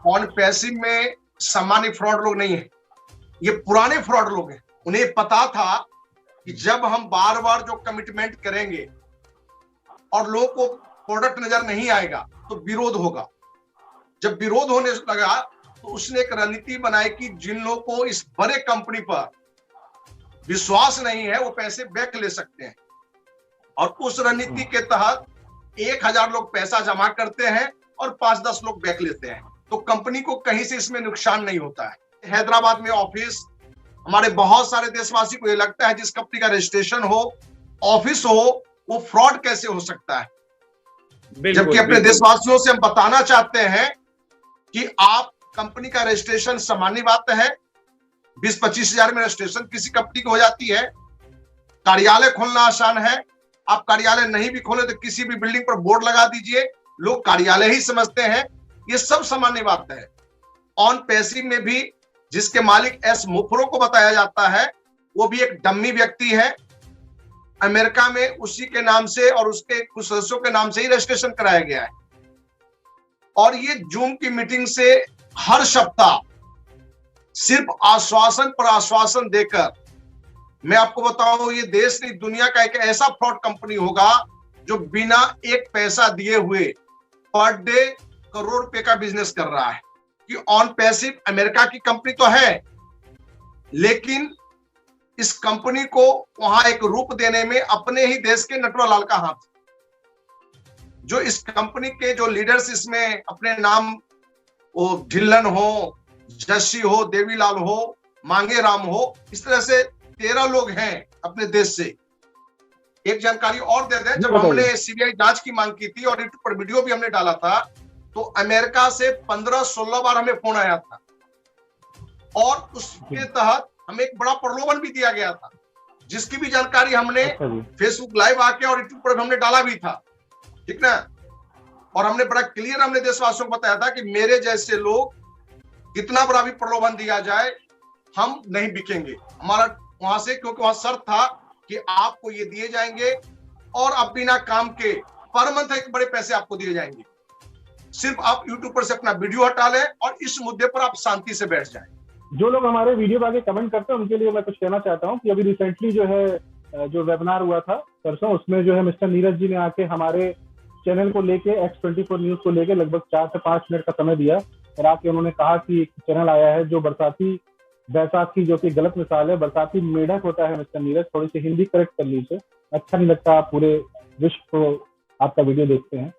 On passive में सामान्य fraud लोग नहीं है, ये पुराने फ्रॉड लोग हैं। उन्हें पता था कि जब हम बार बार जो कमिटमेंट करेंगे और लोगों को प्रोडक्ट नजर नहीं आएगा तो विरोध होगा। जब विरोध होने लगा तो उसने एक रणनीति बनाई कि जिन लोगों को इस बड़े कंपनी पर विश्वास नहीं है वो पैसे बैक ले सकते हैं, और उस रणनीति के तहत 1000 लोग पैसा जमा करते हैं और 5-10 लोग बैक लेते हैं, तो कंपनी को कहीं से इसमें नुकसान नहीं होता है। हैदराबाद में ऑफिस, हमारे बहुत सारे देशवासी को ये लगता है जिस कंपनी का रजिस्ट्रेशन हो, ऑफिस हो, वो फ्रॉड कैसे हो सकता है, जबकि अपने देशवासियों से हम बताना चाहते हैं कि आप कंपनी का रजिस्ट्रेशन सामान्य बात है, 20-25 हजार में रजिस्ट्रेशन किसी कंपनी को हो जाती है। कार्यालय खोलना आसान है, आप कार्यालय नहीं भी खोले तो किसी भी बिल्डिंग पर बोर्ड लगा दीजिए, लोग कार्यालय ही समझते हैं, ये सब सामान्य बात है। ऑन पैसिव में भी जिसके मालिक एस मुफरो को बताया जाता है, वो भी एक डम्मी व्यक्ति है। अमेरिका में उसी के नाम से और उसके कुछ सदस्यों के नाम से ही रजिस्ट्रेशन कराया गया है, और ये जूम की मीटिंग से हर सप्ताह सिर्फ आश्वासन पर आश्वासन देकर, मैं आपको बताऊं, ये देश नहीं दुनिया का एक ऐसा फ्रॉड कंपनी होगा जो बिना एक पैसा दिए हुए पर डे करोड़ रुपए का बिजनेस कर रहा है। कि ऑन पैसिव अमेरिका की कंपनी तो है, लेकिन इस कंपनी को वहां एक रूप देने में अपने ही देश के नटवरलाल का हाथ, जो इस कंपनी के जो लीडर्स इसमें अपने नाम, वो ढिल्लन हो, जस्सी हो, देवीलाल हो, मांगे राम हो, इस तरह से 13 लोग हैं अपने देश से। एक जानकारी और दे दें, जब हमने सीबीआई जांच की मांग की थी और यूट्यूब पर वीडियो भी हमने डाला था, तो अमेरिका से 15-16 बार हमें फोन आया था, और उसके तहत हमें एक बड़ा प्रलोभन भी दिया गया था, जिसकी भी जानकारी हमने फेसबुक लाइव आके और यूट्यूब पर हमने डाला भी था, ठीक ना। और हमने बड़ा क्लियर हमने देशवासियों को बताया था कि मेरे जैसे लोग कितना बड़ा भी प्रलोभन दिया जाए, हम नहीं बिकेंगे हमारा वहां से, क्योंकि वहां शर्त था कि आपको ये दिए जाएंगे और अब बिना काम के पर मंथ एक बड़े पैसे आपको दिए जाएंगे, सिर्फ आप यूट्यूब पर से अपना वीडियो हटा लें और इस मुद्दे पर आप शांति से बैठ जाएं। जो लोग हमारे वीडियो पे आगे कमेंट करते हैं उनके लिए मैं कुछ कहना चाहता हूं कि अभी रिसेंटली जो है जो वेबिनार हुआ था परसों, उसमें जो है मिस्टर नीरज जी ने आके हमारे चैनल को लेके X24 न्यूज को लेके लगभग 4 से 5 मिनट का समय दिया, और आके उन्होंने कहा कि एक चैनल आया है जो बरसाती बैसाखी, जो कि गलत मिसाल है, बरसाती मेढक होता है मिस्टर नीरज, थोड़ी सी हिंदी करेक्ट कर लीजिए, अच्छा नहीं लगता आप पूरे विश्व को आपका वीडियो देखते हैं।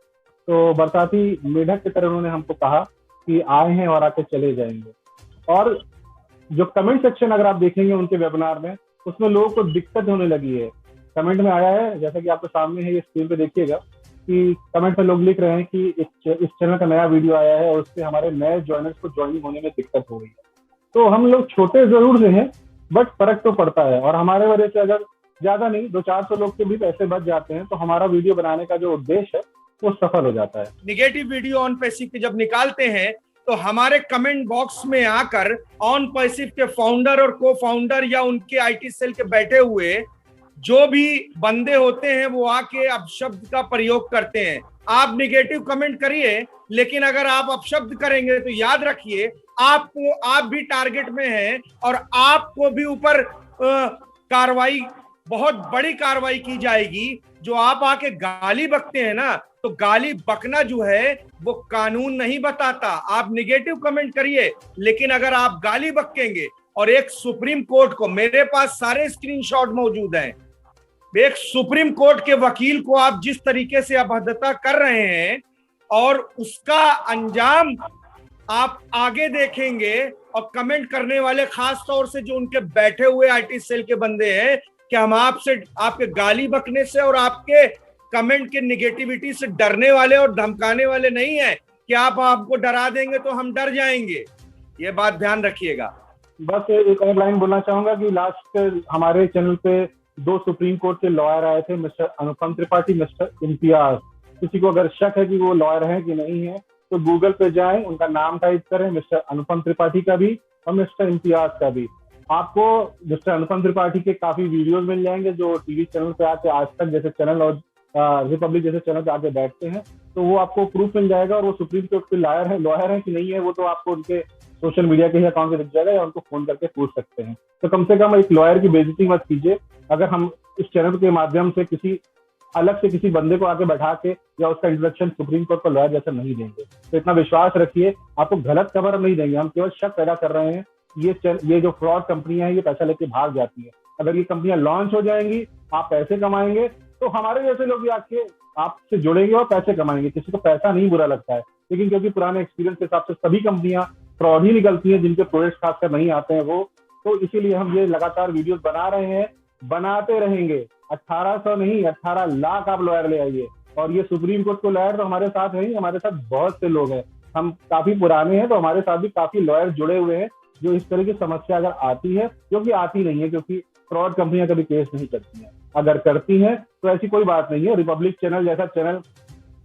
तो बरसाती मेढक की तरह उन्होंने हमको कहा कि आए हैं और आके चले जाएंगे। और जो कमेंट सेक्शन अगर आप देखेंगे उनके वेबिनार में, उसमें लोगों को दिक्कत होने लगी है। कमेंट में आया है, जैसा कि आपके सामने है, ये स्क्रीन पे देखिएगा कि कमेंट में लोग लिख रहे हैं कि इस चैनल का नया वीडियो आया है और उससे हमारे नए ज्वाइनर्स को ज्वाइनिंग होने में दिक्कत हो रही है। तो हम लोग छोटे जरूर से हैं, बट फर्क तो पड़ता है, और हमारे वजह से अगर ज्यादा नहीं 200-400 लोग के भी पैसे बच जाते हैं तो हमारा वीडियो बनाने का जो उद्देश्य है वो सफल हो जाता है। निगेटिव वीडियो ऑन पैसिव के जब निकालते हैं तो हमारे कमेंट बॉक्स में आकर ऑन पैसिव के फाउंडर और को फाउंडर या उनके आईटी सेल के बैठे हुए जो भी बंदे होते हैं वो आके अपशब्द का प्रयोग करते हैं। आप निगेटिव कमेंट करिए, लेकिन अगर आप अपशब्द करेंगे तो याद रखिए आप भी टारगेट में हैं और आपको भी ऊपर कार्रवाई, बहुत बड़ी कार्रवाई की जाएगी। जो आप आके गाली बकते हैं ना, तो गाली बकना जो है वो कानून नहीं बताता। आप निगेटिव कमेंट करिए, लेकिन अगर आप गाली बकेंगे और एक सुप्रीम कोर्ट को, मेरे पास सारे स्क्रीनशॉट मौजूद हैं, एक सुप्रीम कोर्ट के वकील को आप जिस तरीके से अभद्रता कर रहे हैं और उसका अंजाम आप आगे देखेंगे, और कमेंट करने वाले खास तौर से जो उनके बैठे हुए आईटी सेल के बंदे हैं, कि हम आपसे, आपके गाली बकने से और आपके कमेंट के निगेटिविटी से डरने वाले और धमकाने वाले नहीं है कि आप आपको डरा देंगे तो हम डर जाएंगे। ये बात ध्यान रखिएगा। बस एक और लाइन बोलना चाहूंगा कि लास्ट हमारे चैनल पे 2 सुप्रीम कोर्ट के लॉयर आए थे, मिस्टर अनुपम त्रिपाठी, मिस्टर इम्तियाज। किसी को अगर शक है कि वो लॉयर हैं कि नहीं है तो गूगल पे जाएं, उनका नाम टाइप करें, मिस्टर अनुपम त्रिपाठी का भी और मिस्टर इम्तियाज का भी। आपको मिस्टर अनुपम त्रिपाठी के काफी वीडियोस मिल जाएंगे जो टीवी चैनल पे आके आज तक जैसे चैनल और रिपब्लिक जैसे चैनल पे आके बैठते हैं, तो वो आपको प्रूफ मिल जाएगा, और वो सुप्रीम कोर्ट के लॉयर है कि नहीं है, वो तो आपको उनके सोशल मीडिया के ही अकाउंट से दिख जाएगा, या उनको फोन करके पूछ सकते हैं। तो कम से कम एक लॉयर की बेइज्जती मत कीजिए। अगर हम इस चैनल के माध्यम से किसी अलग से किसी बंदे को आके बैठा के या उसका इंट्रोडक्शन सुप्रीम कोर्ट को लॉयर जैसा नहीं देंगे, तो इतना विश्वास रखिए, आपको गलत खबर नहीं देंगे। हम केवल शक पैदा कर रहे हैं, ये जो फ्रॉड कंपनियां हैं ये पैसा लेके भाग जाती है। अगर ये कंपनियां लॉन्च हो जाएंगी, आप पैसे कमाएंगे, तो हमारे जैसे लोग भी आके आपसे जुड़ेंगे और पैसे कमाएंगे। किसी को पैसा नहीं बुरा लगता है, लेकिन क्योंकि पुराने एक्सपीरियंस के हिसाब से सभी कंपनियां फ्रॉड ही निकलती हैं, जिनके प्रोडक्ट खासकर नहीं आते हैं वो। तो इसीलिए हम ये लगातार वीडियोस बना रहे हैं, बनाते रहेंगे। 1800 नहीं, 18 लाख आप लॉयर ले आइए। और ये सुप्रीम कोर्ट को लॉयर तो हमारे साथ है ही, हमारे साथ बहुत से लोग हैं, हम काफी पुराने हैं, तो हमारे साथ भी काफी लॉयर जुड़े हुए हैं, जो इस तरह की समस्या अगर आती है, क्योंकि आती नहीं है, क्योंकि फ्रॉड कंपनियां कभी केस नहीं करती हैं। अगर करती हैं तो ऐसी कोई बात नहीं है। रिपब्लिक चैनल जैसा चैनल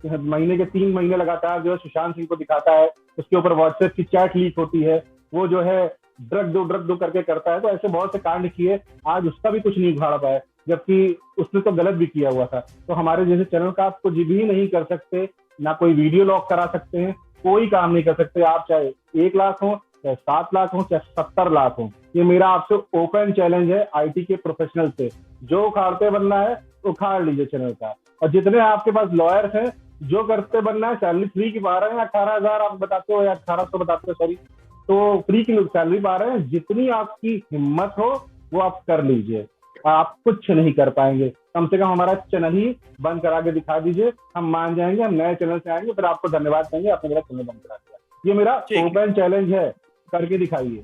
महीने के 3 महीने लगातार जो है सुशांत सिंह को दिखाता है, उसके ऊपर व्हाट्सएप की चैट लीक होती है, वो जो है ड्रग दो करके करता है। तो ऐसे बहुत से कांड किए, आज उसका भी कुछ नहीं उखाड़ पाया, जबकि उसने तो गलत भी किया हुआ था। तो हमारे जैसे चैनल का आप कुछ भी नहीं कर सकते, ना कोई वीडियो लॉक करा सकते हैं, कोई काम नहीं कर सकते। आप चाहे 1 लाख हो, चाहे 7 लाख हो, चाहे 70 लाख हो, ये मेरा आपसे ओपन चैलेंज है आईटी के प्रोफेशनल से। जो उखाड़ते बनना है उखाड़ लीजिए चैनल का। और जितने आपके पास लॉयर्स हैं, जो करते बनना है, सैलरी फ्री की पा रहे हैं, 18,000 आप बताते हो या 1800 बताते हो, सॉरी, तो फ्री की सैलरी पा रहे हैं। जितनी आपकी हिम्मत हो वो आप कर लीजिए, आप कुछ नहीं कर पाएंगे। कम से कम हमारा चैनल ही बंद करा के दिखा दीजिए, हम मान जाएंगे। हम नए चैनल से आएंगे, फिर आपको धन्यवाद कहेंगे, आपने मेरा चैनल बंद करा दिया। ये मेरा ओपन चैलेंज है, करके दिखाइए।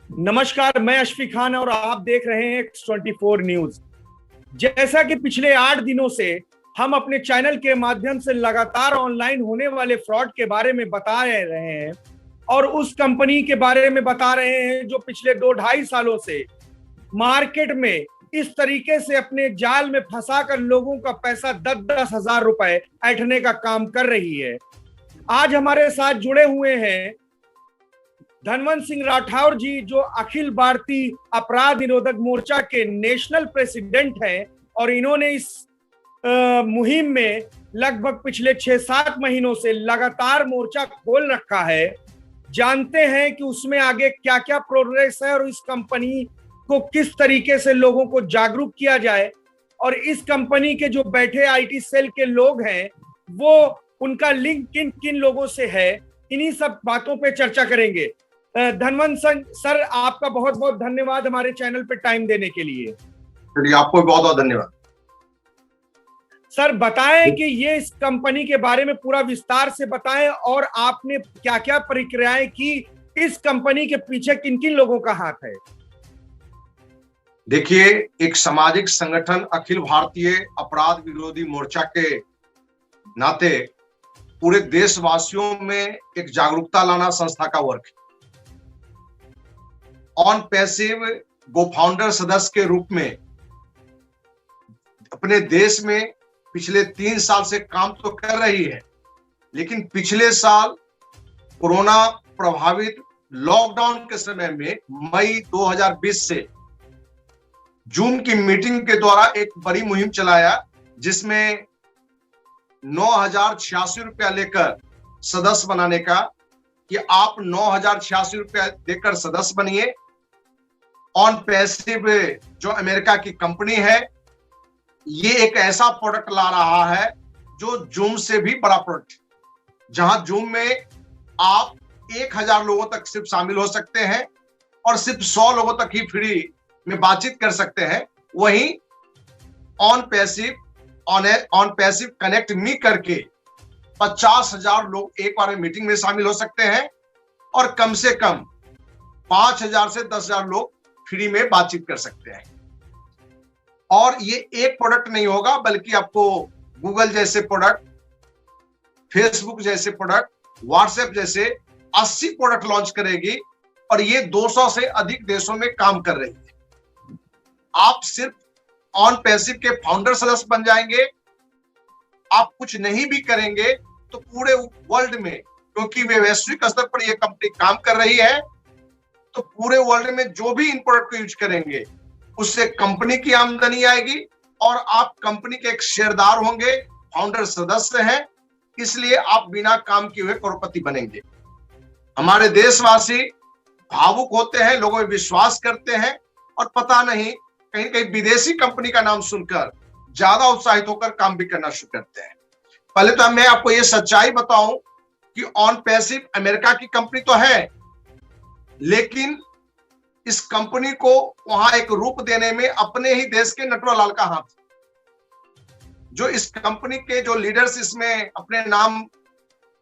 नमस्कार, मैं अशफी खान और आप देख रहे हैं X24 न्यूज। जैसा कि पिछले 8 दिनों से हम अपने चैनल के माध्यम से लगातार ऑनलाइन होने वाले फ्रॉड के बारे में बता रहे हैं, और उस कंपनी के बारे में बता रहे हैं जो पिछले 2-2.5 सालों से मार्केट में इस तरीके से अपने जाल में फंसाकर लोगों का पैसा 10-10 हजार रुपए ऐंठने का काम कर रही है। आज हमारे साथ जुड़े हुए हैं धनवंत सिंह राठौर जी, जो अखिल भारतीय अपराध निरोधक मोर्चा के नेशनल प्रेसिडेंट हैं, और इन्होंने इस मुहिम में लगभग पिछले 6-7 महीनों से लगातार मोर्चा खोल रखा है। जानते हैं कि उसमें आगे क्या क्या प्रोग्रेस है और इस कंपनी को किस तरीके से लोगों को जागरूक किया जाए, और इस कंपनी के जो बैठे आईटी सेल के लोग हैं वो उनका लिंक किन किन लोगों से है, इन्हीं सब बातों पे चर्चा करेंगे। धनवंत सर, आपका बहुत बहुत धन्यवाद हमारे चैनल पे टाइम देने के लिए। चलिए, आपको बहुत बहुत धन्यवाद। सर, बताएं कि ये इस कंपनी के बारे में पूरा विस्तार से बताएं, और आपने क्या क्या प्रक्रियाएं की, इस कंपनी के पीछे किन किन लोगों का हाथ है। देखिए, एक सामाजिक संगठन अखिल भारतीय अपराध विरोधी मोर्चा के नाते पूरे देशवासियों में एक जागरूकता लाना संस्था का वर्क है। ऑन पैसिव गो फाउंडर सदस्य के रूप में अपने देश में पिछले 3 साल से काम तो कर रही है, लेकिन पिछले साल कोरोना प्रभावित लॉकडाउन के समय में मई 2020 से जून की मीटिंग के द्वारा एक बड़ी मुहिम चलाया, जिसमें 9,086 रुपया लेकर सदस्य बनाने का, कि आप 9,086 रुपया देकर सदस्य बनिए। ऑन पैसिव जो अमेरिका की कंपनी है, ये एक ऐसा प्रोडक्ट ला रहा है जो जूम से भी बड़ा प्रोडक्ट, जहां जूम में आप 1,000 लोगों तक सिर्फ शामिल हो सकते हैं और सिर्फ 100 लोगों तक ही फ्री में बातचीत कर सकते हैं। वहीं ऑन पैसिव कनेक्ट मी करके 50,000 लोग एक बार में मीटिंग में शामिल हो सकते हैं, और कम से कम 5,000 से 10,000 लोग फ्री में बातचीत कर सकते हैं। और ये एक प्रोडक्ट नहीं होगा, बल्कि आपको गूगल जैसे प्रोडक्ट, फेसबुक जैसे प्रोडक्ट, व्हाट्सएप जैसे 80 प्रोडक्ट लॉन्च करेगी, और ये 200 से अधिक देशों में काम कर रही है। आप सिर्फ ऑन पैसिव के फाउंडर सदस्य बन जाएंगे, आप कुछ नहीं भी करेंगे तो पूरे वर्ल्ड में, क्योंकि वे वैश्विक स्तर पर यह कंपनी काम कर रही है, तो पूरे वर्ल्ड में जो भी इन प्रोडक्ट को यूज करेंगे उससे कंपनी की आमदनी आएगी, और आप कंपनी के एक शेयरदार होंगे, फाउंडर सदस्य हैं, इसलिए आप बिना काम किए हुए करोड़पति बनेंगे। हमारे देशवासी भावुक होते हैं, लोगों में विश्वास करते हैं और पता नहीं कहीं कहीं विदेशी कंपनी का नाम सुनकर ज्यादा उत्साहित होकर काम भी करना शुरू करते हैं। पहले तो मैं आपको ये सच्चाई बताऊं कि ऑन पैसिव अमेरिका की कंपनी तो है, लेकिन इस कंपनी को वहां एक रूप देने में अपने ही देश के नटवरलाल का हाथ। जो इस कंपनी के जो लीडर्स इसमें अपने नाम,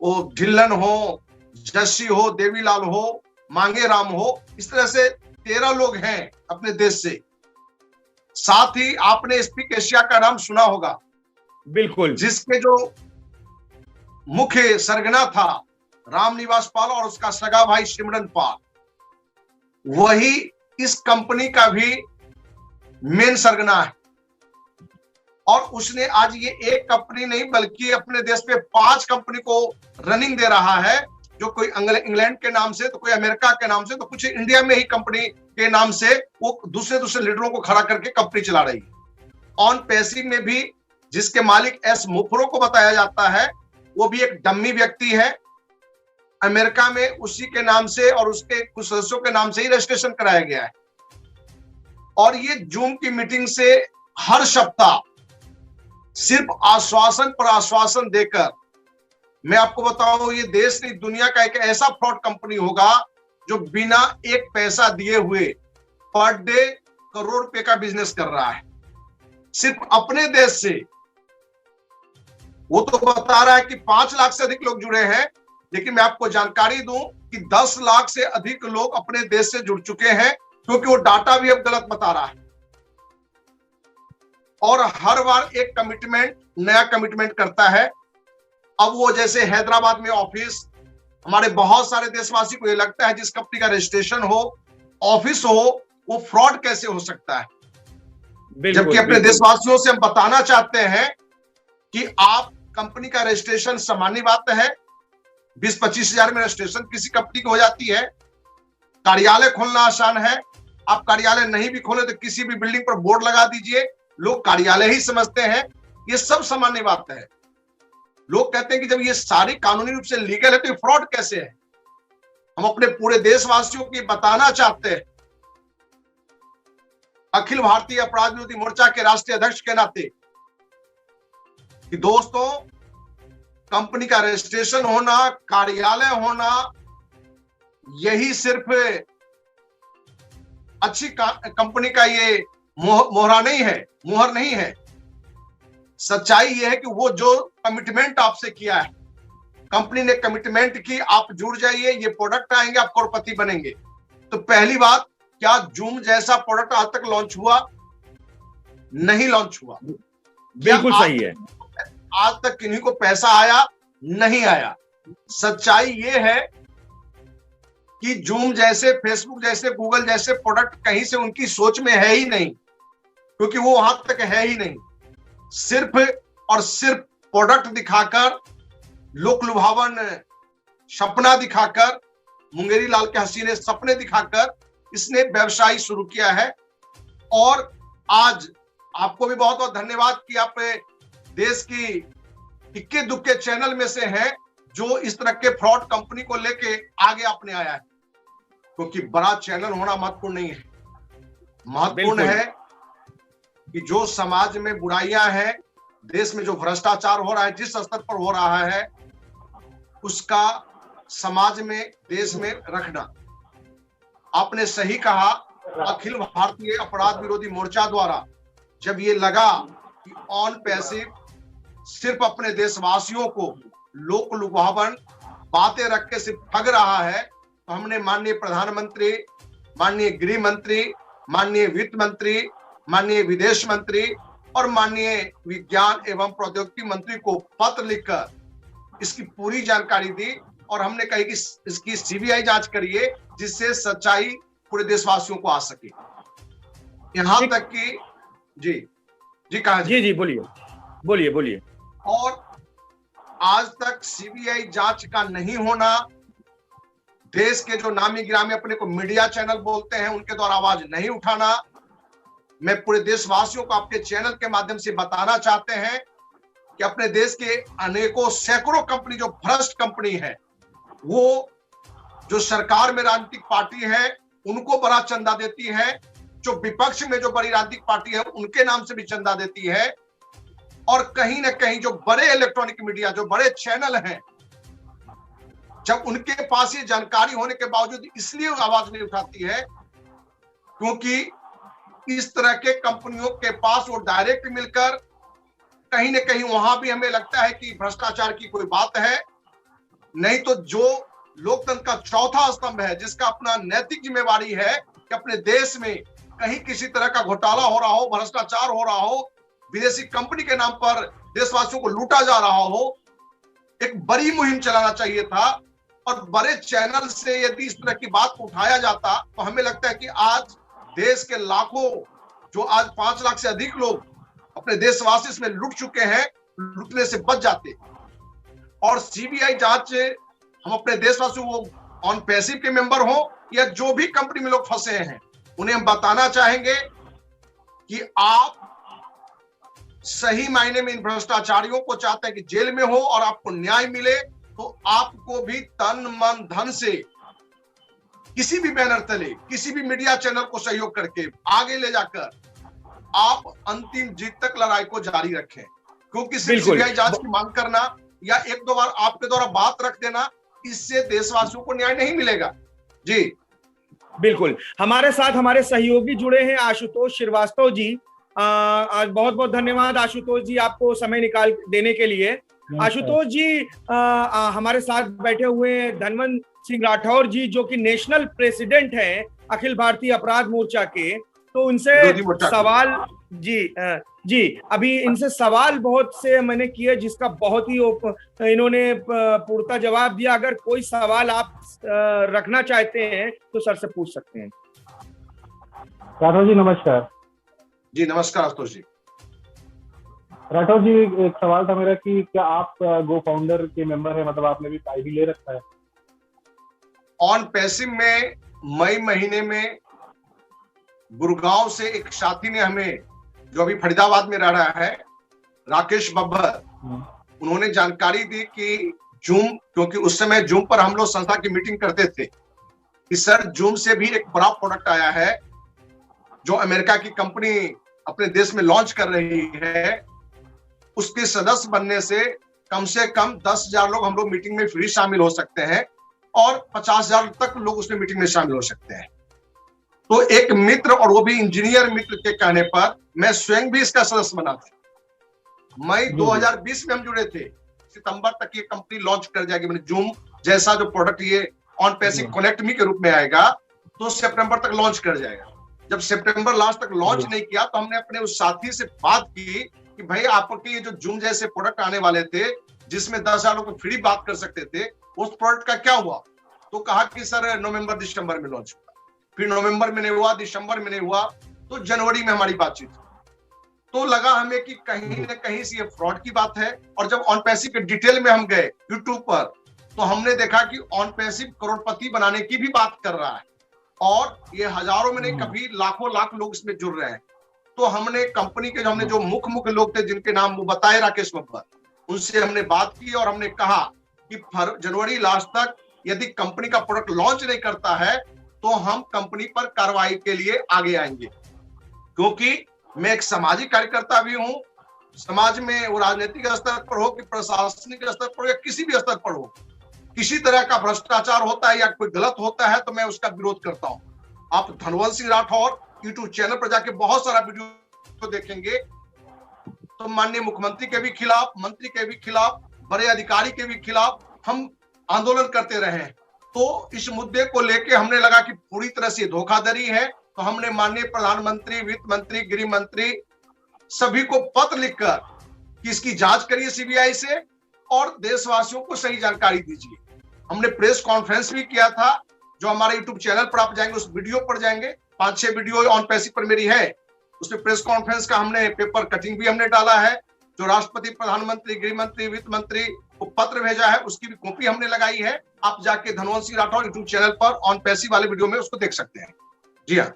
वो ढिल्लन हो, जस्सी हो, देवीलाल हो, मांगे राम हो, इस तरह से 13 लोग हैं अपने देश से। साथ ही आपने स्पीक एशिया का नाम सुना होगा, बिल्कुल, जिसके जो मुख्य सरगना था रामनिवास पाल और उसका सगा भाई सिमरन पाल, वही इस कंपनी का भी मेन सरगना है। और उसने आज ये एक कंपनी नहीं बल्कि अपने देश पे 5 कंपनी को रनिंग दे रहा है, जो कोई इंग्लैंड के नाम से, तो कोई अमेरिका के नाम से, तो कुछ इंडिया में ही कंपनी के नाम से वो दूसरे लीडरों को खड़ा करके कंपनी चला रही है। ऑन पैसिव में भी जिसके मालिक एस मुफरो को बताया जाता है, वो भी एक डम्मी व्यक्ति है। अमेरिका में उसी के नाम से और उसके कुछ सदस्यों के नाम से ही रजिस्ट्रेशन कराया गया है। और ये जूम की मीटिंग से हर सप्ताह सिर्फ आश्वासन पर आश्वासन देकर, मैं आपको बताऊं, ये देश नहीं दुनिया का एक ऐसा फ्रॉड कंपनी होगा जो बिना एक पैसा दिए हुए पर डे करोड़ रुपए का बिजनेस कर रहा है, सिर्फ अपने देश से। वो तो बता रहा है कि 5 लाख से अधिक लोग जुड़े हैं, लेकिन मैं आपको जानकारी दूं कि 10 लाख से अधिक लोग अपने देश से जुड़ चुके हैं, क्योंकि वो डाटा भी अब गलत बता रहा है। और हर बार एक कमिटमेंट, नया कमिटमेंट करता है। अब वो जैसे हैदराबाद में ऑफिस, हमारे बहुत सारे देशवासी को ये लगता है जिस कंपनी का रजिस्ट्रेशन हो, ऑफिस हो, वो फ्रॉड कैसे हो सकता है। जबकि अपने देशवासियों से हम बताना चाहते हैं कि आप कंपनी का रजिस्ट्रेशन सामान्य बात है, 20-25 हजार में रजिस्ट्रेशन किसी कंपनी की हो जाती है। कार्यालय खोलना आसान है, आप कार्यालय नहीं भी खोले तो किसी भी बिल्डिंग पर बोर्ड लगा दीजिए, लोग कार्यालय ही समझते हैं, ये सब सामान्य बात है। लोग कहते हैं कि जब ये सारी कानूनी रूप से लीगल है तो ये फ्रॉड कैसे है। हम अपने पूरे देशवासियों को बताना चाहते हैं, अखिल भारतीय अपराध विरोधी मोर्चा के राष्ट्रीय अध्यक्ष के नाते, कि दोस्तों, कंपनी का रजिस्ट्रेशन होना, कार्यालय होना, यही सिर्फ अच्छी कंपनी का ये मोहरा नहीं है, मुहर नहीं है। सच्चाई ये है कि वो जो कमिटमेंट आपसे किया है, कंपनी ने कमिटमेंट की, आप जुड़ जाइए, ये प्रोडक्ट आएंगे, आप करोड़पति बनेंगे। तो पहली बात, क्या जूम जैसा प्रोडक्ट आज तक लॉन्च हुआ? नहीं लॉन्च हुआ। बिल्कुल सही है। आज तक किन्हीं को पैसा आया? नहीं आया। सच्चाई ये है कि जूम जैसे, फेसबुक जैसे, गूगल जैसे प्रोडक्ट कहीं से उनकी सोच में है ही नहीं, क्योंकि वो वहां तक है ही नहीं। सिर्फ और सिर्फ प्रोडक्ट दिखाकर, लोक लुभावन सपना दिखाकर, मुंगेरी लाल के हसीने सपने दिखाकर इसने व्यवसाय शुरू किया है। और आज आपको भी बहुत बहुत धन्यवाद कि आप देश की इक्के दुक्के चैनल में से हैं जो इस तरह के फ्रॉड कंपनी को लेके आगे आपने आया है, क्योंकि बड़ा चैनल होना महत्वपूर्ण नहीं है। महत्वपूर्ण है कि जो समाज में बुराइयां हैं, देश में जो भ्रष्टाचार हो रहा है, जिस स्तर पर हो रहा है, उसका समाज में, देश में रखना। आपने सही कहा, अखिल भारतीय अपराध विरोधी मोर्चा द्वारा जब ये लगा कि ऑन पैसिव सिर्फ अपने देशवासियों को लोक लुभावन बातें रख के सिर्फ ठग रहा है, तो हमने माननीय प्रधानमंत्री, माननीय गृह मंत्री, माननीय वित्त मंत्री, माननीय विदेश मंत्री और माननीय विज्ञान एवं प्रौद्योगिकी मंत्री को पत्र लिखकर इसकी पूरी जानकारी दी। और हमने कही कि इसकी सीबीआई जांच करिए, जिससे सच्चाई पूरे देशवासियों को आ सके। यहां तक कि जी कहा जी बोलिए बोलिए बोलिए। और आज तक सीबीआई जांच का नहीं होना, देश के जो नामी गिरामी अपने को मीडिया चैनल बोलते हैं, उनके द्वारा आवाज नहीं उठाना, मैं पूरे देशवासियों को आपके चैनल के माध्यम से बताना चाहते हैं कि अपने देश के अनेकों सैकड़ों कंपनी जो भ्रष्ट कंपनी है, वो जो सरकार में राजनीतिक पार्टी है उनको बड़ा चंदा देती है, जो विपक्ष में जो बड़ी राजनीतिक पार्टी है उनके नाम से भी चंदा देती है, और कहीं ना कहीं जो बड़े इलेक्ट्रॉनिक मीडिया, जो बड़े चैनल हैं, जब उनके पास ये जानकारी होने के बावजूद इसलिए आवाज नहीं उठाती है क्योंकि इस तरह के कंपनियों के पास वो डायरेक्ट मिलकर कहीं ना कहीं वहां भी हमें लगता है कि भ्रष्टाचार की कोई बात है। नहीं तो जो लोकतंत्र का चौथा स्तंभ है, जिसका अपना नैतिक जिम्मेवारी है कि अपने देश में कहीं किसी तरह का घोटाला हो रहा हो, भ्रष्टाचार हो रहा हो, विदेशी कंपनी के नाम पर देशवासियों को लूटा जा रहा हो, एक बड़ी मुहिम चलाना चाहिए था। और बड़े चैनल से यदि इस तरह की बात को उठाया जाता तो हमें लगता है कि आज देश के लाखों, जो आज 5 लाख से अधिक लोग अपने देशवासी इसमें लुट चुके हैं, लुटने से बच जाते। और सीबीआई जांच, हम अपने देशवासियों वो ऑन पैसिव के मेंबर हो या जो भी कंपनी में लोग फंसे हैं, उन्हें हम बताना चाहेंगे कि आप सही मायने में इन भ्रष्टाचारियों को चाहते हैं कि जेल में हो और आपको न्याय मिले, तो आपको भी तन मन धन से किसी भी बैनर तले, किसी भी मीडिया चैनल को सहयोग करके आगे ले जाकर आप अंतिम जीत तक लड़ाई को जारी रखें। क्योंकि सिर्फ सीबीआई जांच की मांग करना या 1-2 बार आपके द्वारा बात रख देना, इससे देशवासियों को न्याय नहीं मिलेगा। जी बिल्कुल, हमारे साथ हमारे सहयोगी जुड़े हैं, आशुतोष श्रीवास्तव जी। आज बहुत बहुत धन्यवाद आशुतोष जी, आपको समय निकाल देने के लिए। आशुतोष जी हमारे साथ बैठे हुए हैं धनवंत सिंह राठौर जी, जो कि नेशनल प्रेसिडेंट हैं अखिल भारतीय अपराध मोर्चा के। तो उनसे सवाल जी अभी इनसे सवाल बहुत से मैंने किए, जिसका बहुत ही इन्होंने पूर्णतः जवाब दिया। अगर कोई सवाल आप रखना चाहते हैं तो सर से पूछ सकते हैं। राठौर जी नमस्कार। जी नमस्कार आशुतोष जी। राठौर जी, एक सवाल था मेरा कि क्या आप गो फाउंडर के मेंबर हैं, मतलब आपने भी आईडी ले रखा है? ऑन पैसिव में मई महीने में गुड़गांव से एक साथी ने हमें, जो अभी फरीदाबाद में रह रहा है, राकेश बब्बर, उन्होंने जानकारी दी कि जूम, क्योंकि उस समय जूम पर हम लोग संस्था की मीटिंग करते थे, कि सर जूम से भी एक बड़ा प्रोडक्ट आया है जो अमेरिका की कंपनी अपने देश में लॉन्च कर रही है। उसके सदस्य बनने से कम 10,000 लोग हम लोग मीटिंग में फ्री शामिल हो सकते हैं और 50,000 तक लोग उसमें मीटिंग में शामिल हो सकते हैं। तो एक मित्र, और वो भी इंजीनियर मित्र के कहने पर मैं स्वयं भी इसका सदस्य बना था। मई 2020 में हम जुड़े थे। सितंबर तक ये कंपनी लॉन्च कर जाएगी, मैंने जूम जैसा जो प्रोडक्ट ये ऑन पैसिव कनेक्ट मी के रूप में आएगा तो सितंबर तक लॉन्च कर जाएगा। जब सितंबर लास्ट तक लॉन्च नहीं किया तो हमने अपने उस साथी से बात की कि भाई आपके ये जो जूम जैसे प्रोडक्ट आने वाले थे, जिसमें 10,000 लोग फ्री बात कर सकते थे, उस प्रोडक्ट का क्या हुआ? तो कहा कि सर नवंबर दिसंबर में लॉन्च हुआ। फिर नवंबर में नहीं हुआ, दिसंबर में नहीं हुआ, तो जनवरी में हमारी बातचीत। तो लगा हमें कि कहीं ना कहीं से ये फ्रॉड की बात है। और जब ऑन पैसिव के डिटेल में हम गए यूट्यूब पर, तो हमने देखा कि ऑन पैसिव करोड़पति बनाने की भी बात कर रहा है, और ये हजारों में नहीं, कभी लाखों लाख लोग इसमें जुड़ रहे हैं। तो हमने कंपनी के जो मुख्य लोग थे, जिनके नाम वो बताए राकेश बब्बर, उनसे हमने बात की और हमने कहा कि जनवरी लास्ट तक यदि कंपनी का प्रोडक्ट लॉन्च नहीं करता है तो हम कंपनी पर कार्रवाई के लिए आगे आएंगे। क्योंकि मैं एक सामाजिक कार्यकर्ता भी हूं। समाज में वो राजनीतिक स्तर पर हो कि प्रशासनिक स्तर पर हो या किसी भी स्तर पर हो, किसी तरह का भ्रष्टाचार होता है या कोई गलत होता है तो मैं उसका विरोध करता हूं। आप धनवंत सिंह राठौर यूट्यूब चैनल पर जाके बहुत सारा वीडियो देखेंगे, तो माननीय मुख्यमंत्री के भी खिलाफ, मंत्री के भी खिलाफ, बड़े अधिकारी के भी खिलाफ हम आंदोलन करते रहे। तो इस मुद्दे को लेके हमने लगा कि पूरी तरह से धोखाधड़ी है, तो हमने माननीय प्रधानमंत्री, वित्त मंत्री, गृह मंत्री सभी को पत्र लिखकर कि इसकी जांच करिए सीबीआई से और देशवासियों को सही जानकारी दीजिए। हमने प्रेस कॉन्फ्रेंस भी किया था, जो हमारे यूट्यूब चैनल पर आप जाएंगे उस वीडियो पर जाएंगे, 5-6 वीडियो ऑन पैसिव पर मेरी है, उसमें प्रेस कॉन्फ्रेंस का हमने पेपर कटिंग भी हमने डाला है। जो राष्ट्रपति, प्रधानमंत्री, गृह मंत्री, वित्त मंत्री को पत्र भेजा है उसकी भी कॉपी हमने लगाई है। आप जाके धनवंत सिंह राठौर यूट्यूब चैनल पर ऑन पैसिव वाले वीडियो में उसको देख सकते हैं। जी हाँ।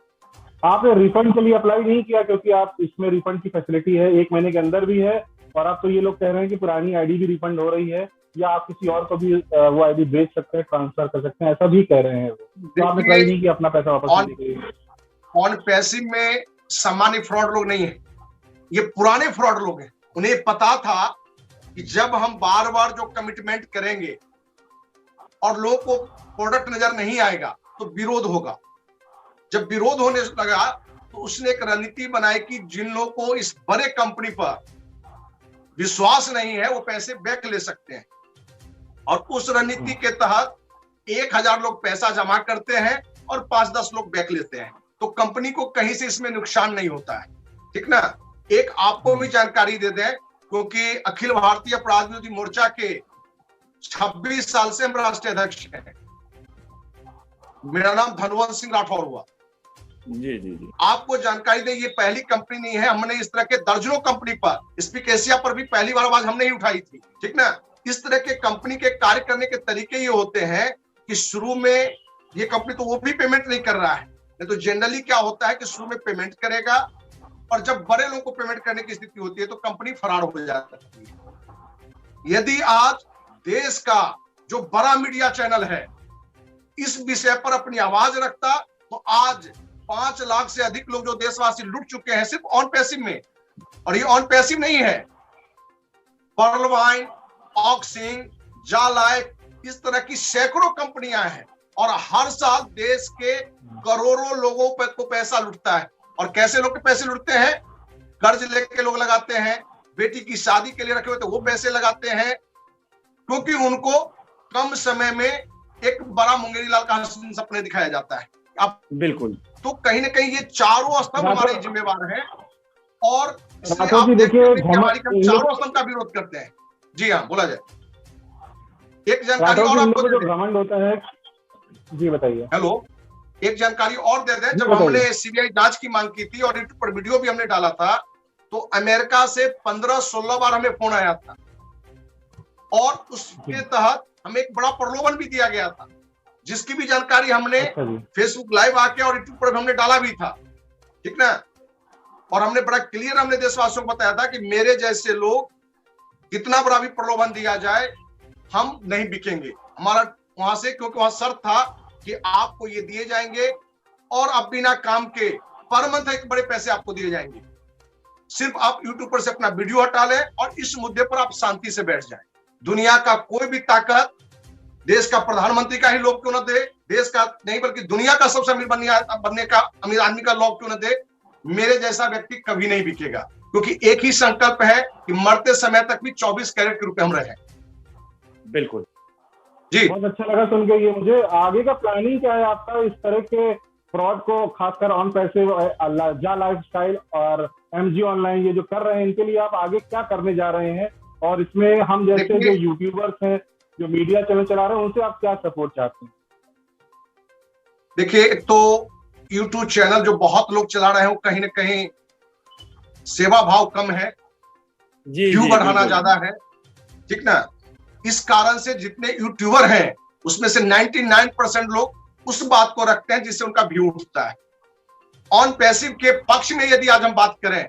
आपने रिफंड के लिए अप्लाई नहीं किया क्योंकि आप इसमें रिफंड की फैसिलिटी है 1 महीने के अंदर भी है, और अब तो ये लोग कह रहे हैं कि पुरानी आईडी भी रिफंड हो रही है, या आप किसी और को भी वो आईडी बेच सकते हैं, ट्रांसफर कर सकते हैं, ऐसा भी कह रहे हैं वो। तो आपने ट्राई नहीं किया अपना पैसा वापस लेने के लिए? ऑन पैसिव में सामान्य फ्रॉड लोग नहीं है, ये पुराने फ्रॉड लोग हैं। उन्हें पता था कि जब हम बार बार जो कमिटमेंट करेंगे और लोगों को प्रोडक्ट नजर नहीं आएगा तो विरोध होगा। जब विरोध होने लगा तो उसने एक रणनीति बनाई कि जिन लोगों को इस बड़े कंपनी पर विश्वास नहीं है वो पैसे बैक ले सकते हैं, और उस रणनीति के तहत 1000 लोग पैसा जमा करते हैं और 5-10 लोग बैक लेते हैं, तो कंपनी को कहीं से इसमें नुकसान नहीं होता है। ठीक ना। एक आपको भी जानकारी दे दें, क्योंकि अखिल भारतीय अपराध विरोधी मोर्चा के 26 साल से हम राष्ट्रीय अध्यक्ष हैं। मेरा नाम धनवंत सिंह राठौर हुआ। जी जी जी। आपको जानकारी दें, ये पहली कंपनी नहीं है, हमने इस तरह के दर्जनों कंपनी पर, स्पीक एशिया पर भी पहली बार आवाज हमने ही उठाई थी। ठीक ना। इस तरह के कंपनी के कार्य करने के तरीके ये होते हैं कि शुरू में ये कंपनी तो वो भी पेमेंट नहीं कर रहा है, नहीं तो जनरली क्या होता है कि शुरू में पेमेंट करेगा और जब बड़े लोगों को पेमेंट करने की स्थिति होती है तो कंपनी फरार हो जाती है। यदि आज देश का जो बड़ा मीडिया चैनल है इस विषय पर अपनी आवाज रखता तो आज 5 लाख से अधिक लोग जो देशवासी लुट चुके हैं सिर्फ ऑन पैसिव में। और ये ऑन पैसिव नहीं है, पर्ल वाइन, ऑक्सिंग, जालाइक, इस तरह की सैकड़ों कंपनियां हैं और हर साल देश के करोड़ों लोगों को पैसा लुटता है। और कैसे लोग के पैसे लुटते हैं? कर्ज लेके लोग लगाते हैं, बेटी की शादी के लिए रखे हुए तो वो पैसे लगाते हैं, क्योंकि उनको कम समय में एक बड़ा मुंगेरी लाल का हसीन सपने दिखाया जाता है। अब बिल्कुल, तो कहीं ना कहीं ये चारों स्तंभ हमारे जिम्मेवार हैं और देखिए चारों स्तंभ का विरोध करते हैं। जी हाँ, बोला जाए। एक जानकारी और आपको जो घमंड होता है, जी बताइए। हेलो, एक जानकारी और दे दें, जब हमने सीबीआई जांच की मांग की थी और यूट्यूब पर वीडियो भी हमने डाला था तो अमेरिका से 15-16 बार हमें फोन आया था और उसके तहत हमें एक बड़ा प्रलोभन भी दिया गया था, जिसकी भी जानकारी हमने फेसबुक लाइव आके और यूट्यूब पर हमने डाला भी था। ठीक ना। और हमने बड़ा क्लियर हमने देशवासियों को बताया था कि मेरे जैसे लोग कितना बड़ा भी प्रलोभन दिया जाए हम नहीं बिकेंगे। हमारा वहां से, क्योंकि वहां शर्त था कि आपको ये दिए जाएंगे और अब बिना काम के पर मंथ एक बड़े पैसे आपको दिए जाएंगे, सिर्फ आप यूट्यूब पर से अपना वीडियो हटा लें और इस मुद्दे पर आप शांति से बैठ जाएं। दुनिया का कोई भी ताकत देश का प्रधानमंत्री का ही लोभ क्यों न दे, देश का नहीं बल्कि दुनिया का सबसे अमीर बनने का अमीर आदमी का लोभ क्यों न दे, मेरे जैसा व्यक्ति कभी नहीं बिकेगा, क्योंकि एक ही संकल्प है कि मरते समय तक भी 24 कैरेट के रुपए हम रहे। बिल्कुल जी, बहुत अच्छा लगा सुन के। ये मुझे आगे का प्लानिंग क्या है आपका इस तरह के फ्रॉड को, खासकर ऑन पैसे, जा लाइफस्टाइल और एमजी ऑनलाइन ये जो कर रहे हैं, इनके लिए आप आगे क्या करने जा रहे हैं? और इसमें हम जैसे जो यूट्यूबर्स हैं, जो मीडिया चैनल चला रहे हैं, उनसे आप क्या सपोर्ट चाहते हैं? देखिए, एक तो यूट्यूब चैनल जो बहुत लोग चला रहे हैं वो कहीं ना कहीं सेवा भाव कम है, व्यू बढ़ाना ज्यादा है। ठीक ना। इस कारण से जितने यूट्यूबर हैं उसमें से 99% लोग उस बात को रखते हैं जिससे उनका व्यू उठता है। ऑन पैसिव के पक्ष में यदि आज हम बात करें,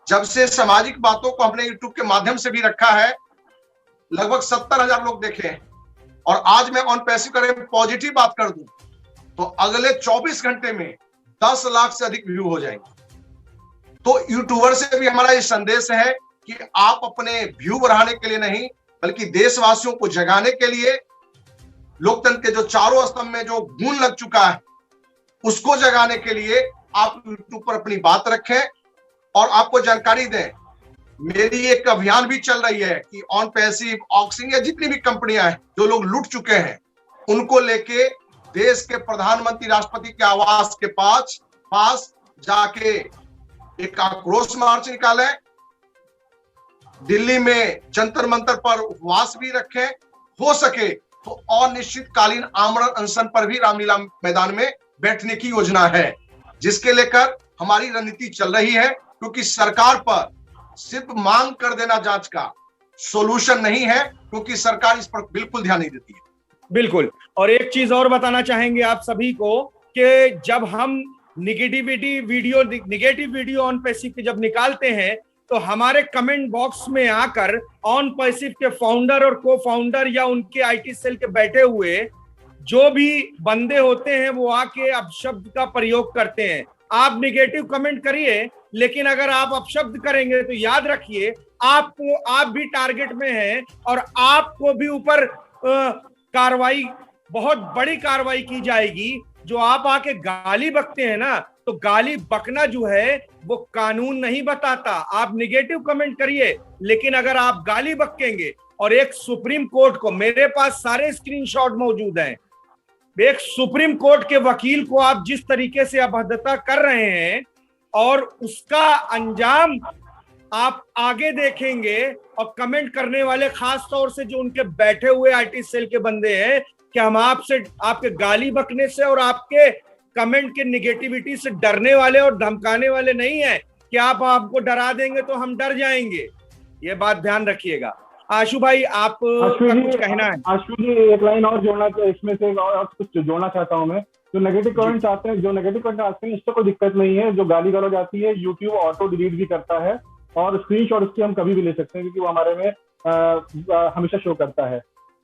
जब से सामाजिक बातों को हमने यूट्यूब के माध्यम से भी रखा है, लगभग 70,000 लोग देखे हैं। और आज मैं ऑन पैसिव करें पॉजिटिव बात कर दूं तो अगले 24 घंटे में 10 लाख से अधिक व्यू हो जाएंगे। तो यूट्यूबर से भी हमारा ये संदेश है कि आप अपने व्यू बढ़ाने के लिए नहीं बल्कि देशवासियों को जगाने के लिए, लोकतंत्र के जो चारों स्तंभ में जो गुण लग चुका है उसको जगाने के लिए आप यूट्यूब पर अपनी बात रखें। और आपको जानकारी दें, मेरी एक अभियान भी चल रही है कि ऑन पैसिव, ऑक्सिंग या जितनी भी कंपनियां हैं जो लोग लूट चुके हैं उनको लेके देश के प्रधानमंत्री, राष्ट्रपति के आवास के पास जाके एक आक्रोश मार्च निकालें, दिल्ली में जंतर मंतर पर उपवास भी रखें, हो सके तो अनिश्चितकालीन आमरण अनशन पर भी रामलीला मैदान में बैठने की योजना है, जिसके लेकर हमारी रणनीति चल रही है। क्योंकि सरकार पर सिर्फ मांग कर देना जांच का सॉल्यूशन नहीं है, क्योंकि सरकार इस पर बिल्कुल ध्यान नहीं देती है। बिल्कुल। और एक चीज और बताना चाहेंगे आप सभी को कि जब हम निगेटिव वीडियो ऑन पैसिव के जब निकालते हैं तो हमारे कमेंट बॉक्स में आकर ऑन पैसिव के फाउंडर और को फाउंडर या उनके आईटी सेल के बैठे हुए जो भी बंदे होते हैं वो आके अपशब्द का प्रयोग करते हैं। आप निगेटिव कमेंट करिए, लेकिन अगर आप अपशब्द करेंगे तो याद रखिए आप भी टारगेट में हैं और आपको भी ऊपर कार्रवाई, बहुत बड़ी कार्रवाई की जाएगी। जो आप आके गाली बकते हैं ना, तो गाली बकना जो है वो कानून नहीं बताता। आप निगेटिव कमेंट करिए, लेकिन अगर आप गाली बकेंगे और एक सुप्रीम कोर्ट को, मेरे पास सारे स्क्रीनशॉट मौजूद हैं, एक सुप्रीम कोर्ट के वकील को आप जिस तरीके से अभद्रता कर रहे हैं और उसका अंजाम आप आगे देखेंगे। और कमेंट करने वाले खास तौर से जो उनके बैठे हुए आईटी सेल के बंदे हैं कि हम आपसे, आपके गाली बकने से और आपके कमेंट के निगेटिविटी से डरने वाले और धमकाने वाले नहीं है कि आप हमको डरा देंगे तो हम डर जाएंगे। ये बात ध्यान रखिएगा। आशु भाई, आप कुछ कहना है? आशु जी, एक लाइन और जोड़ना, इसमें से और कुछ जोड़ना चाहता हूँ मैं। जो नेगेटिव कमेंट्स आते हैं, इससे कोई दिक्कत नहीं है। जो गाली गलौज आती है यूट्यूब ऑटो डिलीट भी करता है और स्क्रीनशॉट उसकी हम कभी भी ले सकते हैं, क्योंकि वो हमारे में हमेशा शो करता है।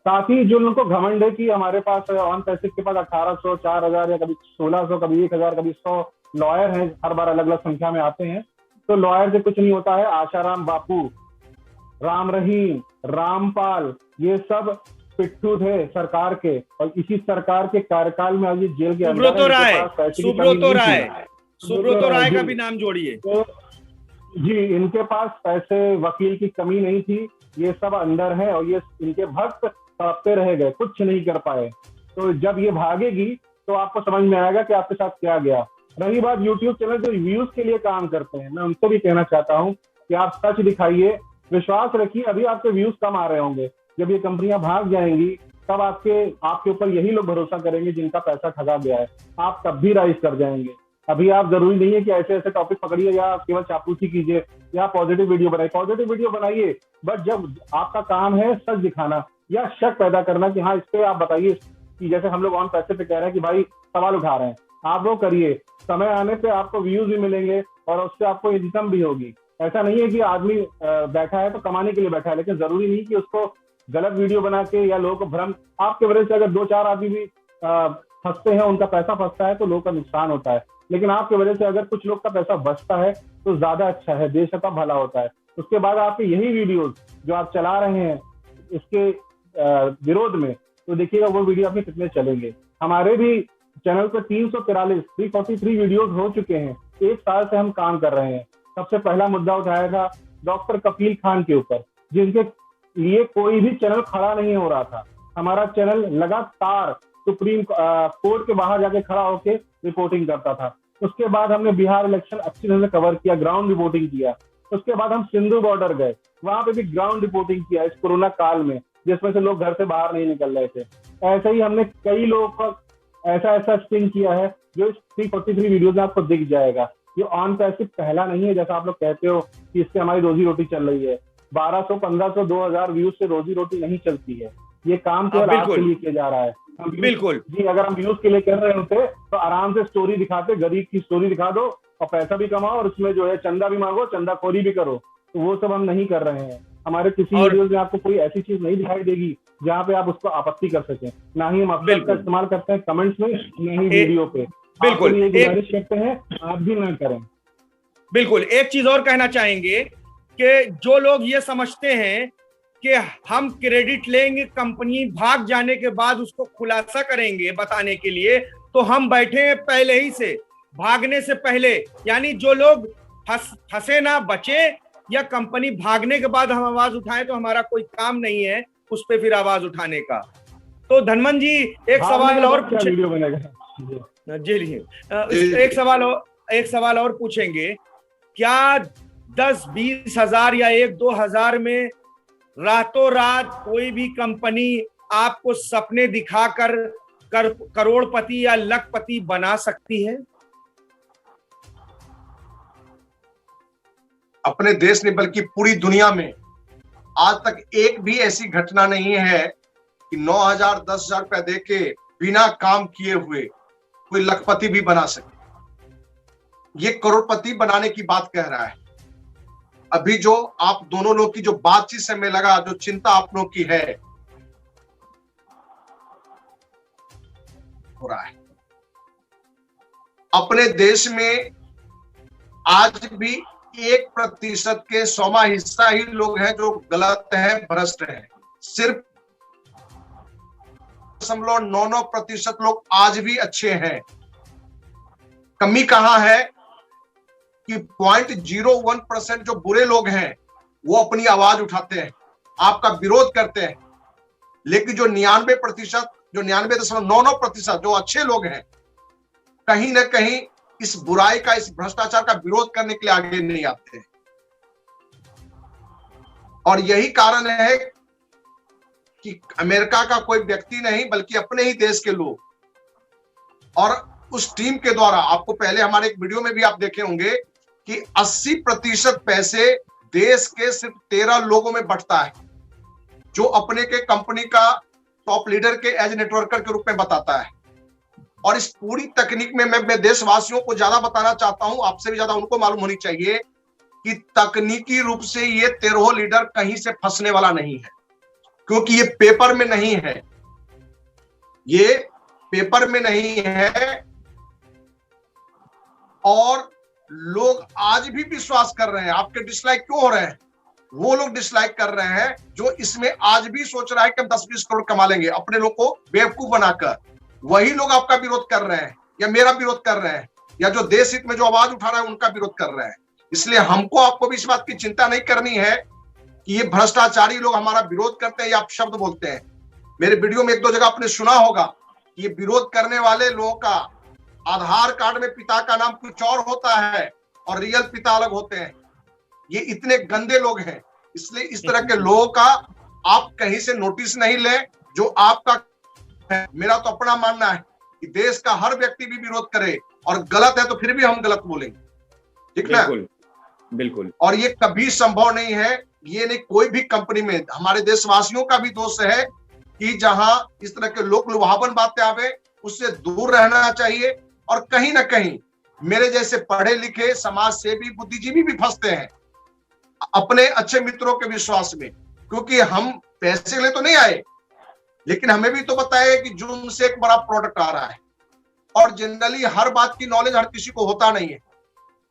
साथ ही जो लोगों को घमंड है कि हमारे पास ऑन पैसिव के पास 1800, 4000 या कभी 1600, कभी 1000, कभी 100 लॉयर हैं, हर बार अलग अलग संख्या में आते हैं। तो लॉयर से कुछ नहीं होता है। आशाराम बापू, राम रहीम, रामपाल, ये सब पिट्ठू थे सरकार के, और इसी सरकार के कार्यकाल में आज ये जेल के अंदर सुब्रतो राय का भी नाम जोड़िए। तो जी, इनके पास पैसे, वकील की कमी नहीं थी। ये सब अंदर है और ये इनके भक्त तड़पते रह गए, कुछ नहीं कर पाए। तो जब ये भागेगी तो आपको समझ में आएगा कि आपके साथ क्या गया। रही बात यूट्यूब चैनल जो व्यूज के लिए काम करते हैं, मैं उनको भी कहना चाहता हूँ कि आप सच दिखाइए, विश्वास रखिए। अभी आपके व्यूज कम आ रहे होंगे, जब ये कंपनियां भाग जाएंगी तब आपके ऊपर यही लोग भरोसा करेंगे जिनका पैसा ठगा गया है। आप तब भी राइज कर जाएंगे। अभी आप जरूरी नहीं है कि ऐसे ऐसे टॉपिक पकड़िए या केवल चापलूसी कीजिए या पॉजिटिव वीडियो बनाइए। पॉजिटिव वीडियो बनाइए, बट जब आपका काम है सच दिखाना या शक पैदा करना कि हाँ इस पे आप बताइए, कि जैसे हम लोग ऑन पैसे पे कह रहे हैं कि भाई सवाल उठा रहे हैं, आप वो करिए। समय आने पे आपको व्यूज भी मिलेंगे और उससे आपको इनकम भी होगी। ऐसा नहीं है कि आदमी बैठा है तो कमाने के लिए बैठा है, लेकिन जरूरी नहीं कि उसको गलत वीडियो बना के या लोगों को भ्रम, आपके वजह से अगर 2-4 आदमी भी फंसते हैं, उनका पैसा फंसता है तो लोगों का नुकसान होता है। लेकिन आपके वजह से अगर कुछ लोग का पैसा बचता है तो ज्यादा अच्छा है, देश का भला होता है। उसके बाद आपके यही वीडियोस जो आप चला रहे हैं इसके विरोध में, तो देखिएगा वो वीडियो आपके कितने चलेंगे। हमारे भी चैनल पर 343 वीडियोस हो चुके हैं। 1 साल से हम काम कर रहे हैं। सबसे पहला मुद्दा उठाया था डॉक्टर कफील खान के ऊपर, जिनके लिए कोई भी चैनल खड़ा नहीं हो रहा था। हमारा चैनल लगातार सुप्रीम कोर्ट के बाहर जाके खड़ा होकर रिपोर्टिंग करता था। उसके बाद हमने बिहार इलेक्शन अच्छी तरह से कवर किया, ग्राउंड रिपोर्टिंग किया। उसके बाद हम सिंधु बॉर्डर गए, वहां पे भी ग्राउंड रिपोर्टिंग किया इस कोरोना काल में, जिसमें से लोग घर से बाहर नहीं निकल रहे थे। ऐसे ही हमने कई लोगों का ऐसा स्टिंग किया है जो इस 343 वीडियो में आपको दिख जाएगा। ये ऑन पैसिव पहला नहीं है, जैसा आप लोग कहते हो कि इससे हमारी रोजी रोटी चल रही है। 1200, 1500, 2000 व्यूज से रोजी रोटी नहीं चलती है। ये काम केवल आपके लिए किया जा रहा है। बिल्कुल जी, अगर हम व्यूज के लिए कर रहे होते तो आराम से स्टोरी दिखाते, गरीब की स्टोरी दिखा दो और पैसा भी कमाओ और उसमें जो है चंदा भी मांगो, चंदाखोरी भी करो। तो वो सब हम नहीं कर रहे हैं। हमारे किसी वीडियोस में आपको कोई ऐसी चीज नहीं दिखाई देगी जहाँ पे आप उसको आपत्ति कर सकें। ना ही हम अपशब्द का इस्तेमाल करते हैं कमेंट्स में, ना ही वीडियो पे। बिल्कुल ये गुजारिश करते हैं आप भी ना करें। बिल्कुल एक चीज और कहना चाहेंगे कि जो लोग ये समझते हैं कि हम क्रेडिट लेंगे, कंपनी भाग जाने के बाद उसको खुलासा करेंगे बताने के लिए, तो हम बैठे हैं पहले ही से, भागने से पहले। यानी जो लोग फंसे ना बचे, या कंपनी भागने के बाद हम आवाज उठाएं, तो हमारा कोई काम नहीं है उस पर फिर आवाज उठाने का। तो धनमन जी एक सवाल और जी एक सवाल और पूछेंगे, क्या 10-20 हजार या 1-2 हजार में रातों रात कोई भी कंपनी आपको सपने दिखाकर करोड़पति या लखपति बना सकती है? अपने देश में बल्कि पूरी दुनिया में आज तक एक भी ऐसी घटना नहीं है कि 9,000 10,000 रुपया देके बिना काम किए हुए कोई लखपति भी बना सके। ये करोड़पति बनाने की बात कह रहा है। अभी जो आप दोनों लोग की जो बातचीत से हमें लगा, जो चिंता आप लोग की है, हो रहा है अपने देश में आज भी 1% के 100वां हिस्सा ही लोग हैं जो गलत है, भ्रष्ट है। सिर्फ 0.99% लोग आज भी अच्छे हैं। कमी कहां है कि 0.01% जो बुरे लोग हैं वो अपनी आवाज उठाते हैं, आपका विरोध करते हैं, लेकिन जो 99%, जो 99.99% जो अच्छे लोग हैं, कहीं ना कहीं इस बुराई का, इस भ्रष्टाचार का विरोध करने के लिए आगे नहीं आते हैं। और यही कारण है कि अमेरिका का कोई व्यक्ति नहीं बल्कि अपने ही देश के लोग, और उस टीम के द्वारा, आपको पहले हमारे एक वीडियो में भी आप देखे होंगे कि 80% पैसे देश के सिर्फ 13 लोगों में बंटता है, जो अपने के कंपनी का टॉप लीडर के एज नेटवर्कर के रूप में बताता है। और इस पूरी तकनीक में मैं देशवासियों को ज्यादा बताना चाहता हूं, आपसे भी ज्यादा उनको मालूम होनी चाहिए कि तकनीकी रूप से ये 13 लीडर कहीं से फंसने वाला नहीं है, क्योंकि ये पेपर में नहीं है, ये पेपर में नहीं है। और लोग आज भी विश्वास कर रहे हैं। आपके डिसलाइक क्यों हो रहे हैं? वो लोग डिसलाइक कर रहे हैं जो इसमें आज भी सोच रहा है कि हम 10-20 करोड़ कमा लेंगे अपने लोग को बेवकूफ बनाकर। वही लोग आपका विरोध कर रहे हैं, या मेरा विरोध कर रहे हैं, या जो देश हित में जो आवाज उठा रहा है उनका विरोध कर रहे हैं। इसलिए हमको, आपको भी इस बात की चिंता नहीं करनी है कि ये भ्रष्टाचारी लोग हमारा विरोध करते हैं या आप शब्द बोलते हैं। मेरे वीडियो में 1-2 जगह आपने सुना होगा कि ये विरोध करने वाले लोगों का आधार कार्ड में पिता का नाम कुछ और होता है और रियल पिता अलग होते हैं। ये इतने गंदे लोग हैं, इसलिए इस तरह के लोगों का आप कहीं से नोटिस नहीं लें। जो आपका है, मेरा तो अपना मानना है कि देश का हर व्यक्ति भी विरोध करे, और गलत है तो फिर भी हम गलत बोलेंगे, ठीक ना? बिल्कुल। और ये कभी संभव नहीं है, ये नहीं कोई भी कंपनी में। हमारे देशवासियों का भी दोष है कि जहां इस तरह के लोक लुभावन बातें आवे उससे दूर रहना चाहिए। और कहीं ना कहीं मेरे जैसे पढ़े लिखे समाज सेवी बुद्धिजीवी भी फंसते हैं अपने अच्छे मित्रों के विश्वास में, क्योंकि हम पैसे के लिए तो नहीं आए, लेकिन हमें भी तो बताया कि जूम से एक बड़ा प्रोडक्ट आ रहा है। और जनरली हर बात की नॉलेज हर किसी को होता नहीं है।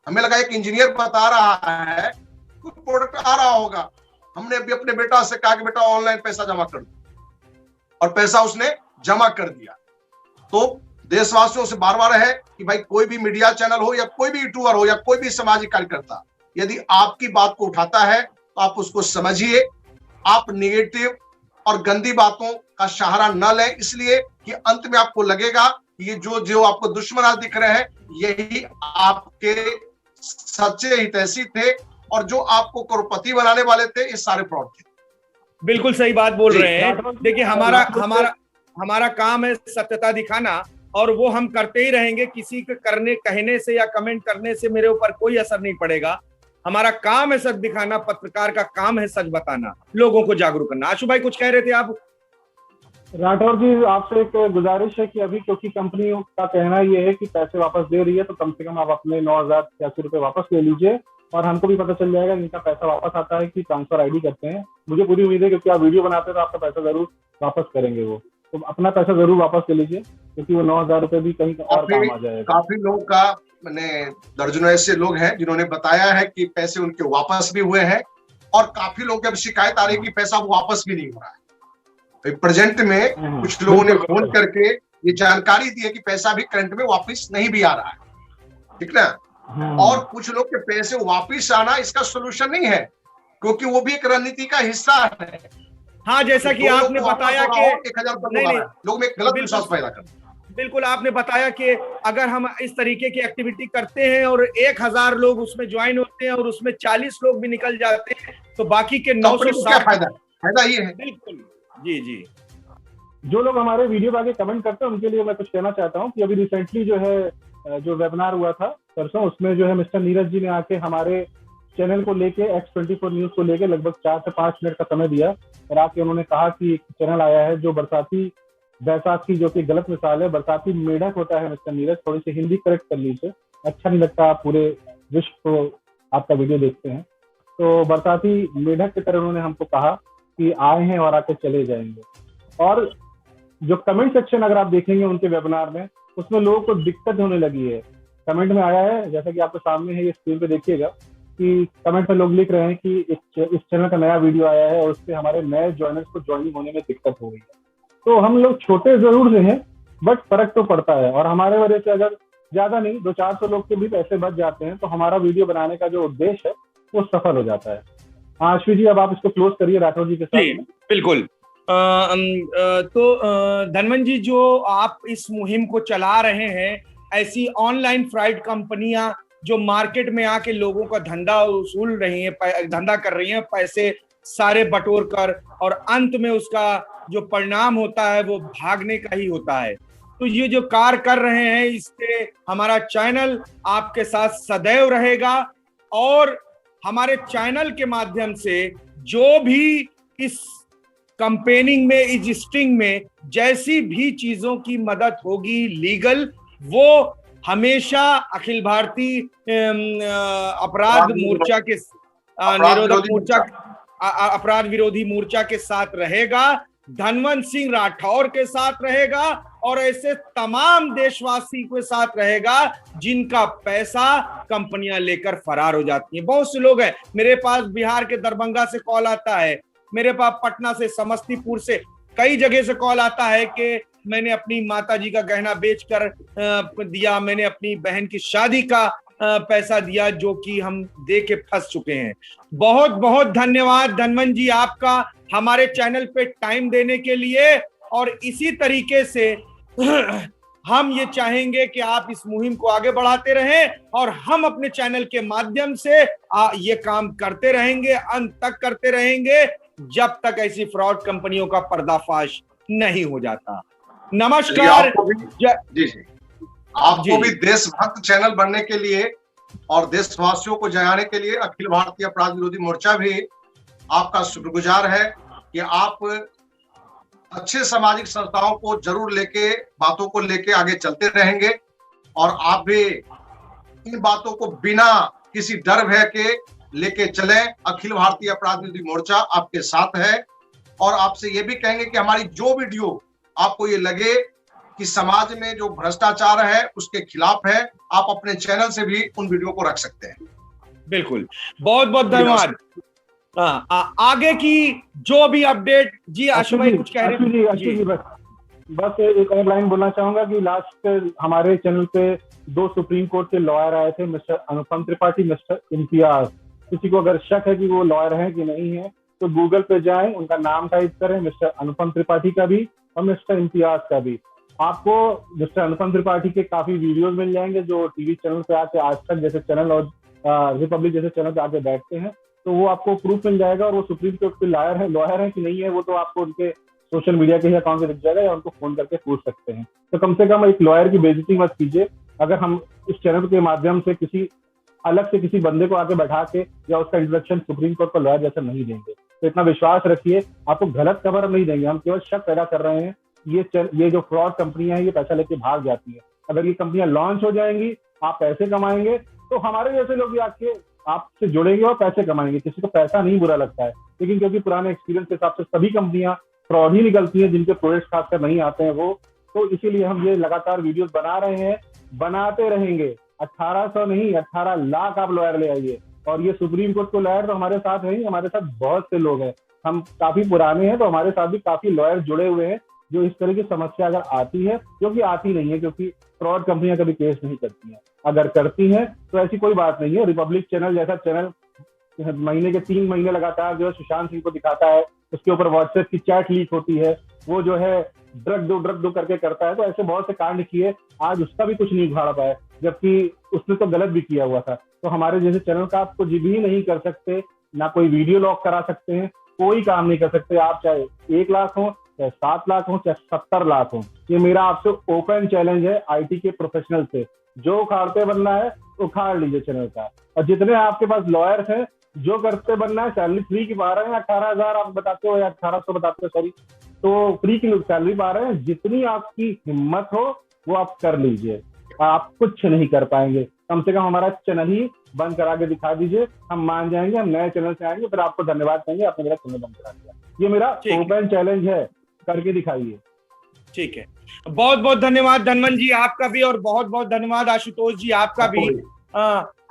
हमें लगा एक इंजीनियर बता रहा है, कुछ प्रोडक्ट आ रहा होगा। हमने अभी अपने बेटा से कहा कि बेटा ऑनलाइन पैसा जमा कर दो, और पैसा उसने जमा कर दिया। तो देशवासियों से बार बार है कि भाई कोई भी मीडिया चैनल हो, या कोई भी यूट्यूबर हो, या कोई भी सामाजिक कार्यकर्ता, यदि आपकी बात को उठाता है तो आप उसको समझिए। आप नेगेटिव और गंदी बातों का सहारा न लें, इसलिए कि अंत में आपको लगेगा कि ये जो आपको दुश्मन आज दिख रहे हैं, यही आपके सच्चे हितैषी थे, और जो आपको करोड़पति बनाने वाले थे, ये सारे फ्रॉड थे। बिल्कुल सही बात बोल रहे हैं। देखिए, हमारा काम है सत्यता दिखाना, और वो हम करते ही रहेंगे। किसी के कहने से या कमेंट करने से मेरे ऊपर कोई असर नहीं पड़ेगा। हमारा काम है सच दिखाना, पत्रकार का काम है सच बताना, लोगों को जागरूक करना। आशु भाई कुछ कह रहे थे आप? राठौर जी, आपसे एक गुजारिश है कि अभी क्योंकि कंपनियों का कहना ये है कि पैसे वापस दे रही है, तो कम से कम आप अपने 9,083 रुपए वापस ले लीजिए, और हमको भी पता चल जाएगा कि इनका पैसा वापस आता है कि ट्रांसफर आईडी करते हैं। मुझे पूरी उम्मीद है क्योंकि आप वीडियो बनाते हैं तो आपका पैसा जरूर वापस करेंगे वो। तो अपना पैसा जरूर वापस ले लीजिए, क्योंकि वो 9,000 रुपए भी कहीं और काम आ जाएगा। काफी लोगों का, मैंने दर्जनों ऐसे लोग हैं जिन्होंने बताया है कि पैसे उनके वापस भी हुए हैं, और काफी लोग अब शिकायत आ रही है कि पैसा वापस भी नहीं हो रहा है। प्रेजेंट में कुछ लोगों ने फोन करके ये जानकारी दी है कि पैसा भी करंट में वापस नहीं भी आ रहा है, ठीक ना? और कुछ लोग के पैसे वापस आना इसका सोल्यूशन नहीं है, क्योंकि वो भी एक रणनीति का हिस्सा है। हाँ, जैसा कि आपने बताया कि 1,000 लोग में गलत विश्वास पैदा कर। बिल्कुल, आपने बताया कि अगर हम इस तरीके की एक्टिविटी करते हैं और 1,000 लोग उसमें ज्वाइन होते हैं और उसमें 40 लोग भी निकल जाते हैं, तो बाकी के 960 फायदा ही है। बिल्कुल, जी। जो लोग हमारे वीडियो आगे कमेंट करते हैं उनके लिए मैं कुछ कहना चाहता हूँ कि अभी रिसेंटली जो है जो वेबिनार हुआ था परसों, उसमें जो है मिस्टर नीरज जी ने आके हमारे चैनल को लेके X24 न्यूज को लेके लगभग 4 से 5 मिनट का समय दिया, और आके उन्होंने कहा कि एक चैनल आया है जो बरसाती बैसाख की, जो कि गलत मिसाल है, बरसाती मेढक होता है मिस्टर नीरज, थोड़ी सी हिंदी करेक्ट कर लीजिए। अच्छा नहीं लगता, आप पूरे विश्व को आपका वीडियो देखते हैं। तो बरसाती मेढक की तरह उन्होंने हमको कहा कि आए हैं और आके चले जाएंगे। और जो कमेंट सेक्शन अगर आप देखेंगे उनके वेबिनार में, उसमें लोगों को दिक्कत होने लगी है। कमेंट में आया है, जैसा कि आपके सामने है, ये स्क्रीन पे देखिएगा कि कमेंट में लोग लिख रहे हैं कि इस चैनल का नया वीडियो आया है और उससे हमारे नए ज्वाइनर्स को ज्वाइनिंग होने में दिक्कत हो गई है। तो हम लोग छोटे जरूर से हैं, बट फर्क तो पड़ता है। और हमारे वजह से अगर ज्यादा नहीं 200-400 लोग के भी पैसे बच जाते हैं तो हमारा वीडियो बनाने का जो उद्देश्य है वो सफल हो जाता है। आशवी जी, अब आप इसको क्लोज करिए राठौर जी के साथ। बिल्कुल। तो धनवंत जी, जो आप इस मुहिम को चला रहे हैं, ऐसी ऑनलाइन फ्राइड कंपनियां जो मार्केट में आके लोगों का धंधा वसूल रही हैं, धंधा कर रही हैं, पैसे सारे बटोर कर, और अंत में उसका जो परिणाम होता है वो भागने का ही होता है। तो ये जो कार्य कर रहे हैं, इससे हमारा चैनल आपके साथ सदैव रहेगा, और हमारे चैनल के माध्यम से जो भी इस कंपेनिंग में, इस स्टिंग में जैसी भी चीजों की मदद होगी लीगल, वो हमेशा अखिल भारतीय अपराध मोर्चा के निरोधक मोर्चा, अपराध विरोधी मोर्चा के साथ रहेगा, धनवंत सिंह राठौर के साथ रहेगा, और ऐसे तमाम देशवासी के साथ रहेगा जिनका पैसा कंपनियां लेकर फरार हो जाती हैं। बहुत से लोग हैं, मेरे पास बिहार के दरभंगा से कॉल आता है, मेरे पास पटना से, समस्तीपुर से, कई जगह से कॉल आता है कि मैंने अपनी माताजी का गहना बेचकर दिया, मैंने अपनी बहन की शादी का पैसा दिया, जो कि हम दे के फंस चुके हैं। बहुत बहुत धन्यवाद धनवंत जी आपका हमारे चैनल पे टाइम देने के लिए, और इसी तरीके से हम ये चाहेंगे कि आप इस मुहिम को आगे बढ़ाते रहें, और हम अपने चैनल के माध्यम से ये काम करते रहेंगे, अंत तक करते रहेंगे, जब तक ऐसी फ्रॉड कंपनियों का पर्दाफाश नहीं हो जाता। नमस्कार। जी जी, आपको भी देशभक्त चैनल बनने के लिए और देशवासियों को जगाने के लिए अखिल भारतीय अपराध विरोधी मोर्चा भी आपका शुक्रगुजार है कि आप अच्छे सामाजिक संस्थाओं को जरूर लेके, बातों को लेके आगे चलते रहेंगे, और आप भी इन बातों को बिना किसी डर भय के लेके चलें। अखिल भारतीय अपराध विरोधी मोर्चा आपके साथ है, और आपसे ये भी कहेंगे कि हमारी जो वीडियो आपको ये लगे कि समाज में जो भ्रष्टाचार है उसके खिलाफ है, आप अपने चैनल से भी उन वीडियो को रख सकते हैं। बिल्कुल, बहुत बहुत धन्यवाद। आगे की जो भी अपडेट, जी आशु भाई कुछ कह रहे हैं? जी, बस एक और लाइन बोलना चाहूंगा कि लास्ट हमारे चैनल पे 2 सुप्रीम कोर्ट के लॉयर आए थे, मिस्टर अनुपम त्रिपाठी, मिस्टर इम्तियाज। किसी को अगर शक है कि वो लॉयर हैं कि नहीं है तो गूगल पे जाएं, उनका नाम टाइप करें, मिस्टर अनुपम त्रिपाठी का भी और मिस्टर इम्तियाज का भी। आपको मिस्टर अनुपम त्रिपाठी के काफी वीडियोस मिल जाएंगे जो टीवी चैनल पे आके, आज तक जैसे चैनल और रिपब्लिक जैसे चैनल पे आके बैठते हैं, तो वो आपको प्रूफ मिल जाएगा। और वो सुप्रीम कोर्ट के लॉयर है कि नहीं है, वो तो आपको उनके सोशल मीडिया के ही अकाउंट से दिख जाएगा, या उनको फोन करके पूछ सकते हैं। तो कम से कम एक लॉयर की बेइज्जती मत कीजिए। अगर हम इस चैनल के माध्यम से किसी अलग से किसी बंदे को आके बैठा के या उसका इंट्रोडक्शन सुप्रीम कोर्ट का लॉयर जैसा नहीं देंगे, तो इतना विश्वास रखिए, आपको गलत खबर नहीं देंगे। हम केवल शक पैदा कर रहे हैं। ये जो फ्रॉड कंपनियां हैं ये पैसा लेके भाग जाती है। अगर ये कंपनियां लॉन्च हो जाएंगी, आप पैसे कमाएंगे, तो हमारे जैसे लोग भी आके आपसे जुड़ेंगे और पैसे कमाएंगे। किसी को पैसा नहीं बुरा लगता है, लेकिन क्योंकि पुराने एक्सपीरियंस के हिसाब से सभी कंपनियां फ्रॉड ही निकलती हैं, जिनके प्रोडक्ट खासकर नहीं आते हैं वो। तो इसीलिए हम ये लगातार वीडियोस बना रहे हैं, बनाते रहेंगे। 1800 नहीं 18 लाख आप लॉयर ले आइए। और ये सुप्रीम कोर्ट के लॉयर तो हमारे साथ है ही, हमारे साथ बहुत से लोग हैं, हम काफी पुराने हैं, तो हमारे साथ भी काफी लॉयर जुड़े हुए हैं जो इस तरह की समस्या अगर आती है, क्योंकि आती नहीं है, क्योंकि फ्रॉड कंपनियां कभी केस नहीं करती हैं। अगर करती हैं तो ऐसी कोई बात नहीं है। रिपब्लिक चैनल जैसा चैनल महीने के 3 महीने लगातार जो है सुशांत सिंह को दिखाता है, उसके ऊपर व्हाट्सएप की चैट लीक होती है, वो जो है ड्रग दो करके करता है। तो ऐसे बहुत से कांड किए, आज उसका भी कुछ नहीं उखाड़ पाया, जबकि उसने तो गलत भी किया हुआ था। तो हमारे जैसे चैनल का आप कुछ भी नहीं कर सकते, ना कोई वीडियो लॉक करा सकते हैं, कोई काम नहीं कर सकते। आप चाहे 1 लाख हो, चाहे 7 लाख हो, चाहे 70 लाख हो, ये मेरा आपसे ओपन चैलेंज है आईटी के प्रोफेशनल से। जो उखाड़ते बनना है उखाड़ लीजिए चैनल का। और जितने आपके पास लॉयर्स हैं, जो करते बनना है, सैलरी फ्री की पा रहे हैं, 18,000 आप बताते हो या 1800 बताते हो, सॉरी, तो फ्री की सैलरी पा रहे हैं। जितनी आपकी हिम्मत हो वो आप कर लीजिए, आप कुछ नहीं कर पाएंगे। कम से कम हमारा चैनल ही बंद करा के दिखा दीजिए, हम मान जाएंगे, हम नए चैनल से आएंगे, फिर आपको धन्यवाद कहेंगे आपने मेरा चैनल बंद करा दिया। ये मेरा ओपन चैलेंज है, करके दिखाइए। ठीक है, बहुत बहुत धन्यवाद धनवन जी आपका भी, और बहुत बहुत धन्यवाद आशुतोष जी आपका भी।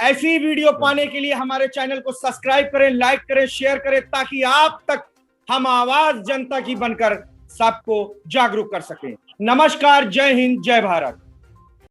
ऐसी वीडियो पाने के लिए हमारे चैनल को सब्सक्राइब करें, लाइक करें, शेयर करें, ताकि आप तक हम आवाज जनता की बनकर सबको जागरूक कर सकें। नमस्कार, जय हिंद, जय भारत।